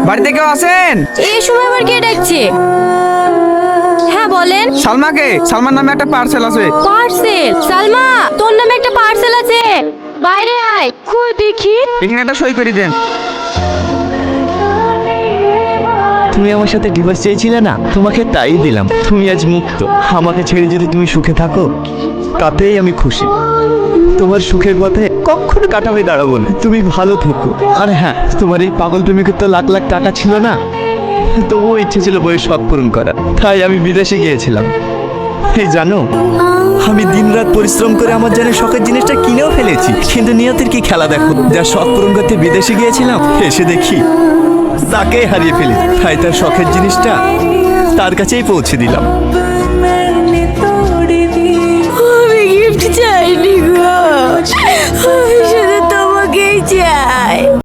বাড়িতে কেউ আছেন? এই সময় আবার কে ডাকছে? হ্যাঁ বলেন। সালমাকে, সালমার নামে একটা পার্সেল আছে। পার্সেল? সালমা, তোর নামে একটা পার্সেল আছে, বাইরে আয়। কই দেখি। এখানে একটা সই করে দেন। তুমি আমার সাথে ডিভোর্স চেয়েছিলে না, তোমাকে তাই দিলাম। তুমি আজ মুক্ত। আমাকে ছেড়ে যদি তুমি সুখে থাকো, তাতেই আমি খুশি। তোমার সুখের পথে কখনো কাটা হয়ে দাঁড়াবো না। তুমি ভালো থেকো। আর হ্যাঁ, তোমার এই পাগল প্রেমিকের তো লাখ লাখ টাকা ছিল না, তবুও ইচ্ছে ছিল বইয়ের শখ পূরণ করা, তাই আমি বিদেশে গিয়েছিলাম। এই জানো, আমি দিনরাত পরিশ্রম করে আমার জন্য শখের জিনিসটা কিনেও ফেলেছি, কিন্তু নিয়তির কি খেলা দেখো, যা শখ পূরণ করতে বিদেশে গিয়েছিলাম, এসে দেখি তাকে হারিয়ে ফেলি। তাই তার শখের জিনিসটা তার কাছেই পৌঁছে দিলাম। আমি গিফট চাইনি গো, আমি শুধু তোমাকেই চাই।